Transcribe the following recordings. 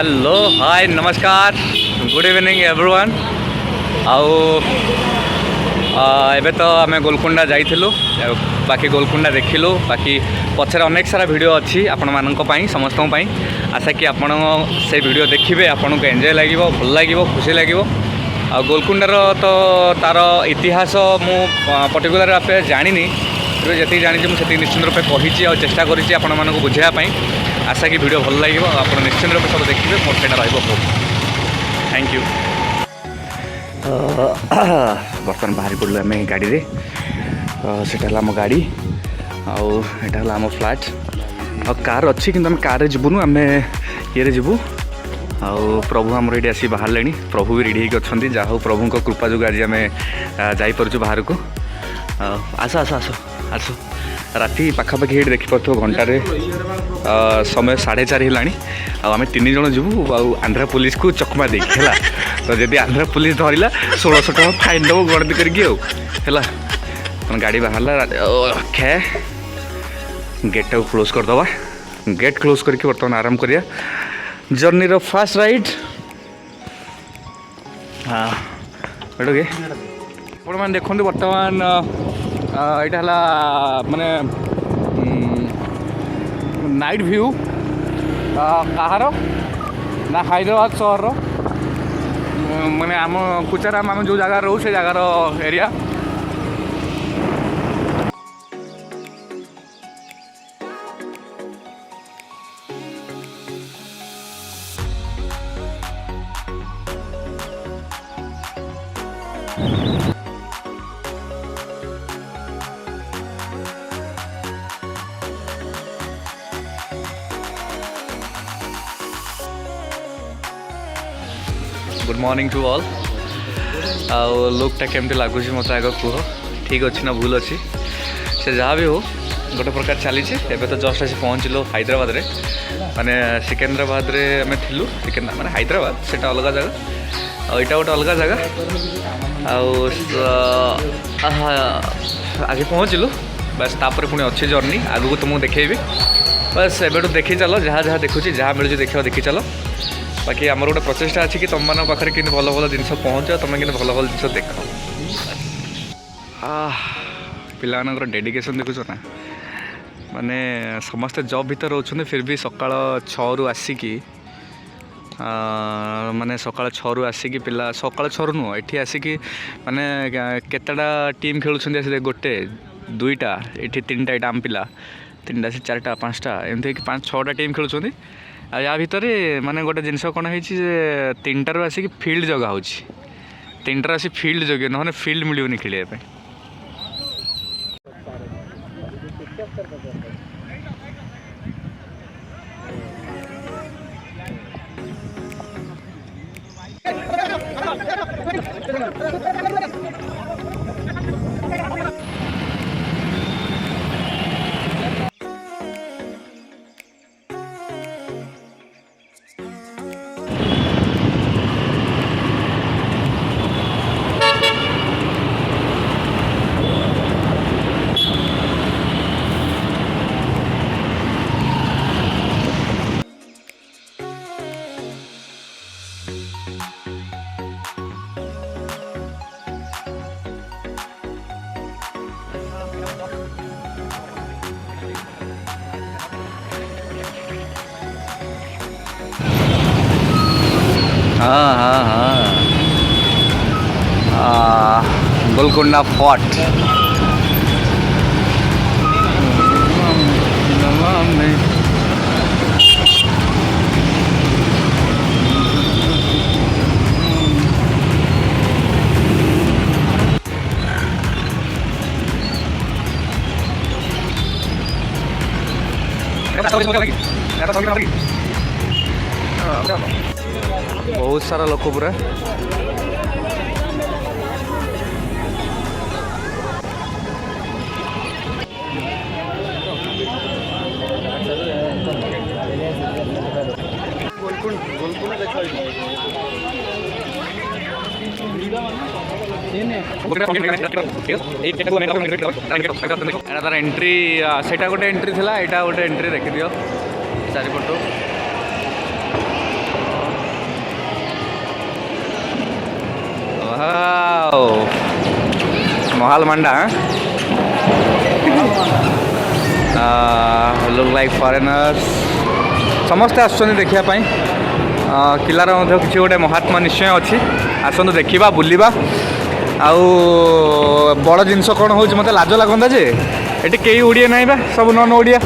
Hello hi नमस्कार good evening everyone आउ एबे तो आम गोलकुंडा जाइलु बाकी गोलकुंडा देखिलु बाकी पछरे अनेक सारा वीडियो अच्छी आपण मानक समस्त आशा कि आपण से वीडियो देखिए आपन को एंजॉय लगे भल लगे खुशी लगे आ गोलकुंडार तो तार इतिहास मु पर्टिकुलर आप जानी जी जानी मुझे निश्चित रूपे कही और चेष्टा करी आपण मानक बुझापी आशा कि वीडियो भल लगे आप निश्चित रूप सब देखिए मोर से थैंक यू। बर्तमान बाहर पड़े आम गाड़ी से आम गाड़ी आम आम फ्लाट आ कार अच्छी कि कार जीवनु आम ये जीवु आ प्रभु आमर ये आसी बाहर ले प्रभु भी रेडी अच्छा जहाँ प्रभु कृपा जो आज आम जापर बाहर को आस आस आस आस राति पाखापाखि ये देखिपे घंटे समय 4:30 है आम 3 जन जीवु आंध्रा पुलिस को चकमा देखी है तो जब आंध्रा पुलिस धरला 1600 टका फाइन दब गणति करके गाड़ी बाहर खे गेट टाक क्लोज करदे गेट क्लोज करके बर्तमान आराम करिया जर्नी रो फास्ट राइड हाँ बैठोगे मैंने देखते बर्तमान यहाँ माने नाइट व्यू कहार ना हैदराबाद सहर माने आम कुचाराम आम जो जगह रो से जगार एरिया गुड मॉर्निंग टू ऑल लुकटा केमती लगुच मत आग कह ठीक अच्छी ना भूल अच्छी से जहाँ भी हो गोटे प्रकार चली एवं तो जस्ट आसी पहुँचलु हैदराबाद रे माने सिकंदराबाद रे आम थिलु माने हैदराबाद से अलग जगह और यहाँ गोटे अलग जगह आज पहुँचलु बस तापर पुणी अच्छी जर्नी आगू तुमको देखेबी बस एबेटू देखी चलो जहाँ जहाँ देखुची जहाँ मिलूँ देखा देखी चलो बाकी आमर गोटे प्रचेषा अच्छी कि तुम मान पाखे कि भल भल जिन पहुँच तुम कि भल भल जिन देख पिलार डेडिकेशन देखुच ना माने समस्ते जॉब भीतर रोचे फिर भी सकाल 6 रु आसिकी माने सकाल 6 रु आसिकी पिला सकाल 6 रु नुह ये आसिकी माने केतटा टीम खेलुंट गोटे 2टा ये 3टा ये आम पिला 3टा से 4टा 5टा एमती 5-6टा टीम खेलुंट या भितर माने गोटे जिनस कौन है 3टारू आसिक फील्ड जगह हो 3टारू आसी फील्ड जगह ना फील्ड मिलूनी खेलिया हाँ हाँ हाँ गोलकुंडा फोर्ट बहुत सारा लोक पूरा तार एंट्री से गोटे एंट्री थी यहाँ गोटे एंट्री देखी दियो चारिपटू वाओ महाल मांडा लुक लाइक फॉरेनर्स समस्ते आसुच्चंदी देखिया पई किलार मध्य किसी गोटे महात्मा निश्चय अच्छी आसतु देखा बुलवा आउ बड़ जिनस कौन हो मत लाज लगता जे ये कई ओडिया ना बा सब नन ओडिया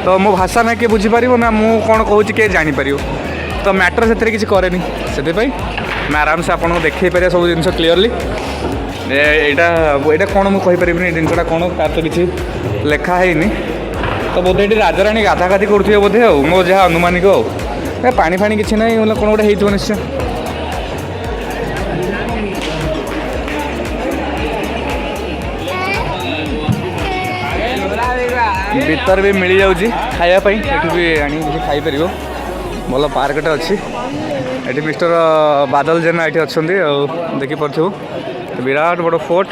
तो मो भाषा ना किए बुझीपर ना मु कौन कहूँ किए जापर तो मैटर से किसी कैनि से मैं आराम से आपको देखे पारे सब जिन क्लीयरली यहाँ कौन मुझे जिनसा कौन तार तो किसी लेखाही तो बोधे ये राजाराणी गाधागाधि करुवे बोधे मो जहाँ अनुमानिक पानी फाणी किसी ना कौन गोटे हो निश्चय भीतर भी मिल जाऊँगी खायापाई भी आनी खाईपर भल पार्कटे अच्छी ये मिस्टर बादल जेना ये अच्छा देखिपु विराट बड़ फोर्ट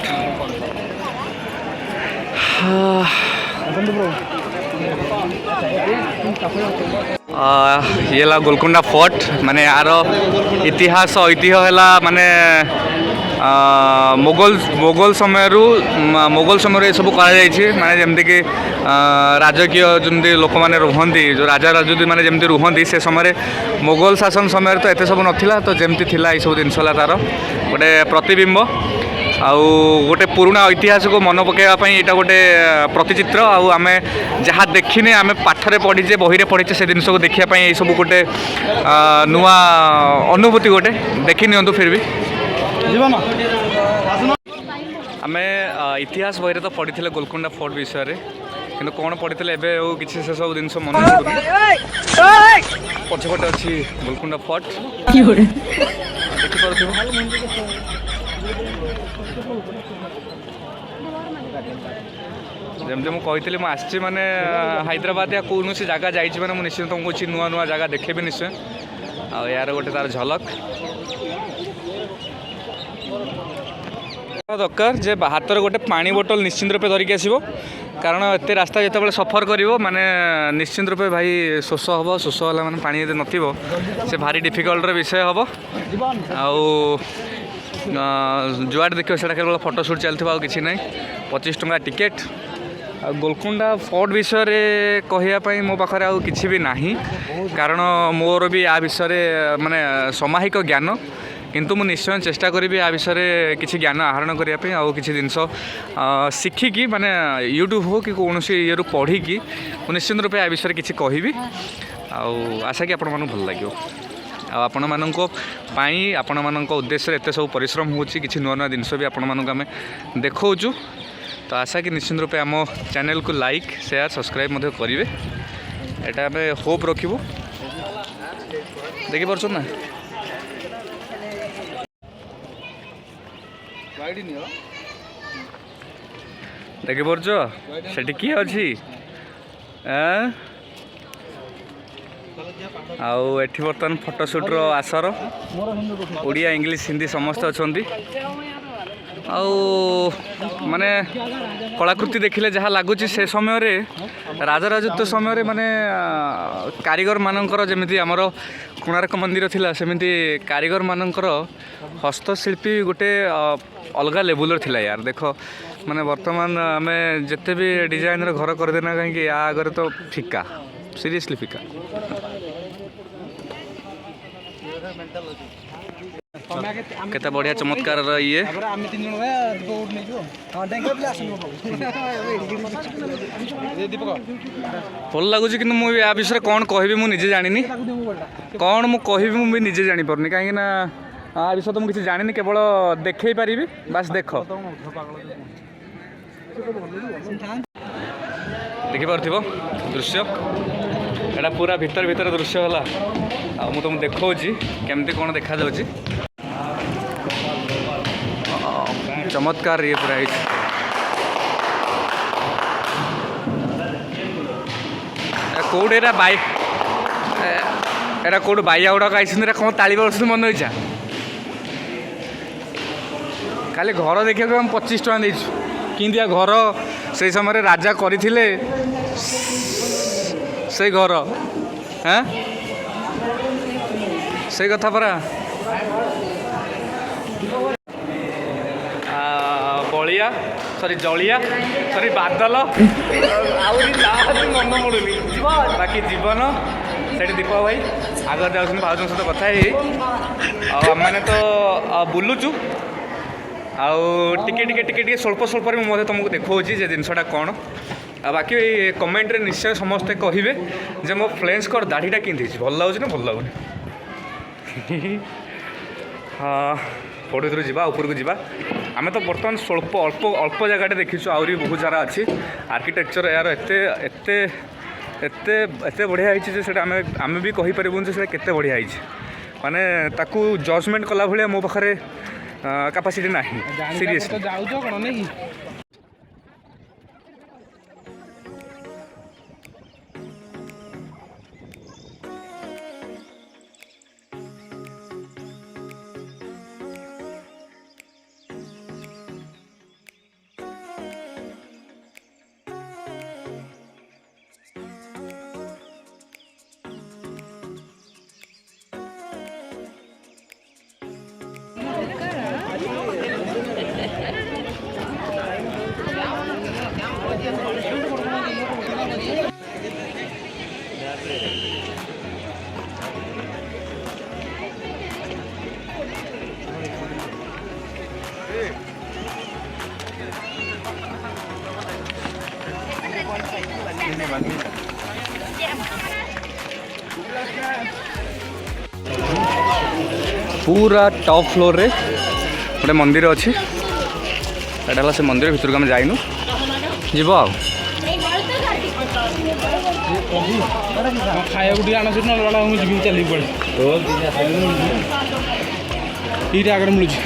ये ला गोलकुंडा फोर्ट माने यार इतिहास ऐतिह्य है माने मोगल समय ये सब कर माने जमती कि राजकीय जमी लोक मैंने रुहंती जो राजा राजूती मैंने जमती रुहंती से समय मोगल शासन समय तो एत सब नाला तो जमती थिला ये सब जिनसा तार गोटे प्रतिबिंब आउ गोटे पुराना इतिहास को मन पकड़ापी यहाँ गोटे प्रतिचित्र आम जहाँ देखने आम पाठरे पढ़ीचे बही पढ़ीचे से जिन को देखापी ये सब गोटे नुआ अनुभूति गोटे देखी नि फिर भी आम इतिहास बही तो पढ़ी गोलकुंडा फोर्ट विषय में कि कौन पढ़ी एवं किसी से सब जिन मन पछपटे अच्छी गोलकुंडा फोर्ट देखिपु जमी मुझे मुझे माने हैदराबाद या कौन सी जगह जाइए मैंने निश्चित तुमको किसी नुआ नुआ जगह देखेबी निश्चय आ यार गोटे तार झलक दरकार जे हाथ गोटे पानी बोतल निश्चिंत रूपे धरिकी आसो कारण एत रास्ता जो सफर कर माने निश्चिंत रूपे भाई शोष हम शोष है मैंने पानी यदि नथिबो से भारी डिफिकल्टर विषय हम आउ जुआड देखिए से केवल फोटोशूट चलता कि ना 25 टंका टिकेट गोलकुंडा फोर्ट विषय रे कहियापाई मो पाखरे आउ किछि भी नाही कारण मोर भी आ विषय माने समाहिक ज्ञान किंतु मु निश्चय चेष्टा करी आ विषय किछि ज्ञान आहरण करिया पे आउ किछि जिंस शिखिकी माने यूट्यूब हो कि कौन सी ये पढ़ी निश्चित रूपे आ विषय किछि कहिबी आउ आशा कि आपण मानु भल लागियो आपण माननको पाई आपण माननको उद्देश्य एते सब परिश्रम होछि किछि नुआ नुआ जिनस भी आपण माननको आमे देखौछु तो आशा कि निश्चित रूपे आम चैनल को लाइक शेयर सब्सक्राइब मध्य करेंगे एटा आम होप रखिबू देखि परछ ना देखि परछ सेठी की अछि आउ एठी बर्तमान फोटोशूट रो आसर ओडिया इंग्लिश हिंदी समस्त अछंती आउ माने कलाकृति देखिले जहाँ लगुच से समय रे राजा राजत्व समय माने कारीगर मानकर जमिति आमर कोणार्क मंदिर थिला सेमिति कारीगर मानकर हस्तशिल्पी गोटे अलगा लेवल थिला यार देख माने वर्तमान आमे जते भी डिजाइन रे घर कर देना कहीं या आगे तो फिका सीरियसली फिका केते बढ़िया चमत्कार ये भल लगुच कि मुझे आ विषय कौन कहबी मुझे जानी कौन मु कहबी मुझे निजे जानी पारनी कहीं ना आ विषय तो मुझे जानी केवल देखे पारि बास देख देखिपो दृश्य एटा पूरा भीतर भीतर दृश्य है आ मु तुम देखा केमती कौन देखा जाउची चमत्कार ये पूरा Kaut era by era Kaut बाइया गुड़ाक आई कौन ताली बस मन इच्छा खाली घर देखा हम 25 टका देचु किंदिया घर से समय राजा करथिले से घर हाँ से कथा परा କାଳିଆ ସରି ଜଳିଆ ସରି ବାଦଲ ଆହୁରି ମନ ମୁଡ଼ୁନି ବାକି ଜୀବନ ସେଠି ଦୀପ ଭାଇ ଆଗରେ ଯାଉଛନ୍ତି ଭାଉଜଙ୍କ ସହିତ କଥା ହେଇ ଆଉ ଆମମାନେ ତ ବୁଲୁଛୁ ଆଉ ଟିକେ ଟିକେ ଟିକେ ଟିକେ ସ୍ୱଳ୍ପ ସ୍ୱଳ୍ପରେ ମୁଁ ମଧ୍ୟ ତୁମକୁ ଦେଖାଉଛି ଯେ ଜିନିଷଟା କ'ଣ ଆଉ ବାକି କମେଣ୍ଟରେ ନିଶ୍ଚୟ ସମସ୍ତେ କହିବେ ଯେ ମୋ ଫ୍ଲେନ୍ସଙ୍କର ଦାଢ଼ିଟା କେମିତି ହେଇଛି ଭଲ ଲାଗୁଛି ନା ଭଲ ଲାଗୁନି ହଁ ପଢ଼ୁଥିରୁ ଯିବା ଉପରକୁ ଯିବା ଆମେ ତ ବର୍ତ୍ତମାନ ସ୍ୱଳ୍ପ ଅଳ୍ପ ଜାଗାଟେ ଦେଖିଛୁ ଆହୁରି ବହୁତ ଜାଗା ଅଛି ଆର୍କିଟେକ୍ଚର ଏହାର ଏତେ ଏତେ ଏତେ ଏତେ ବଢ଼ିଆ ହେଇଛି ଯେ ସେଇଟା ଆମେ ବି କହିପାରିବୁନି ଯେ ସେଇଟା କେତେ ବଢ଼ିଆ ହେଇଛି ମାନେ ତାକୁ ଜଜମେଣ୍ଟ କଲା ଭଳିଆ ମୋ ପାଖରେ କାପାସିଟି ନାହିଁ ସିରିୟସ୍ ଯାଉଛ କ'ଣ ନାଇଁ पूरा टॉप फ्लोर रे गोटे मंदिर अच्छी एटा से मंदिर भितर को आम जाइनु जीव आ खाया गुटी आना सुन लड़ा मुझे भी चली पड़े ये आगे मिलूँ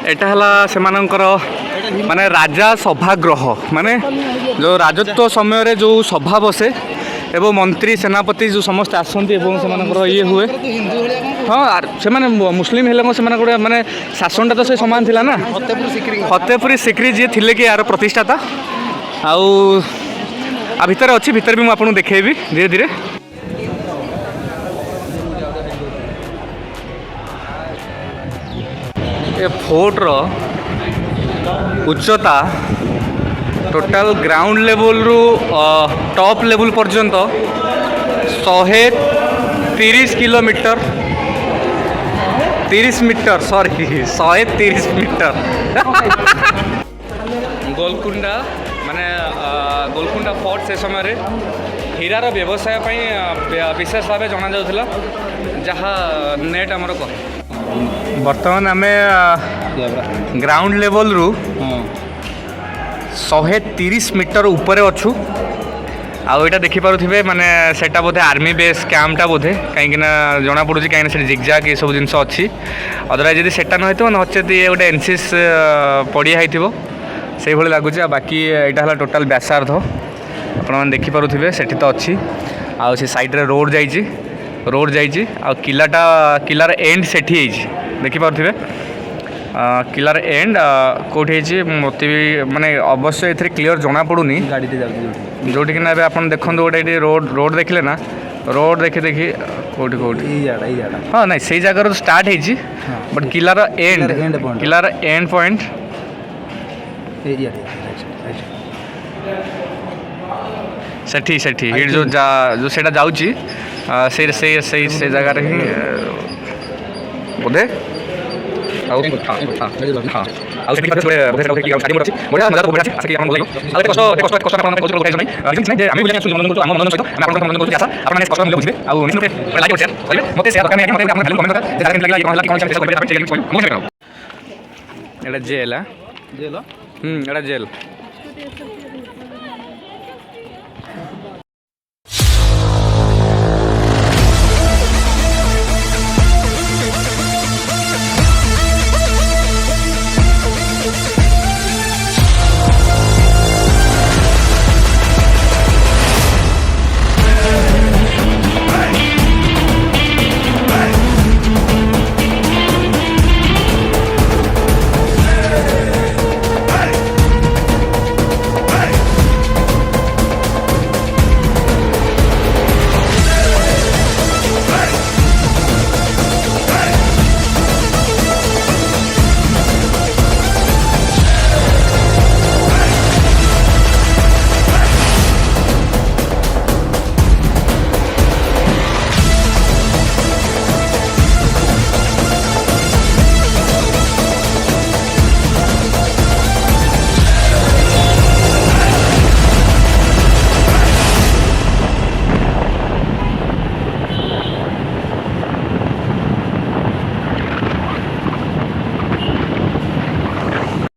एटा हला सेमानंकर माने राजा सभागृह माने जो राजत्व समय रे जो सभा बसे एवं मंत्री सेनापति जो समस्त आसती एवं सेमानंकर ये हुए हाँ से माने मुस्लिम हेले से माने शासनटा तो से समान थिला ना फतेहपुरी सिक्री जी थिले कि यार प्रतिष्ठाता आउ आ भितर अच्छी भितर भी मुझे आपको देखेबी धीरे धीरे ए फोर्ट रो उच्चता टोटाल ग्राउंड लेवल रु टॉप लेवल पर्यंत 130 kilometre 30 metre sorry 130 metre Golconda माने गोलकुंडा फोर्ट से समय हीरार व्यवसाय विशेष भाव जना जाउथला जहाँ नेट आमर कहे बर्तमान आम ग्राउंड लेवल रु 130 मीटर ऊपर अच्छु आउ यहाँ देखिपे माने सेटा बोधे आर्मी बेस कैंपटा बोधे कहीं जना पड़ी कहीं जिगजाग ये सब जिन अच्छी अदरवाइज जब सेटा न हो नचेत ये गोटे एनसीएस पड़िया से भाई लगुच बाकी यहाँ है टोटाल व्यासार्ध आपने देखिपे से तो अच्छी आउ से साइड रे रोड जाइए आ किलार एंड सेठी देखिपे किलार एंड कौटी मत भी माने अवश्य ये क्लीयर जना पड़ूनी गाड़ी जोटी कि आप देखो गोटे रोड देखले ना रोड देखी कौटी कौटी हाँ ना से जगह स्टार्ट है बट किलार एंड पॉइंट सेठी जो सेटा जाउची से जगह ही बोधे जेल जेल जेल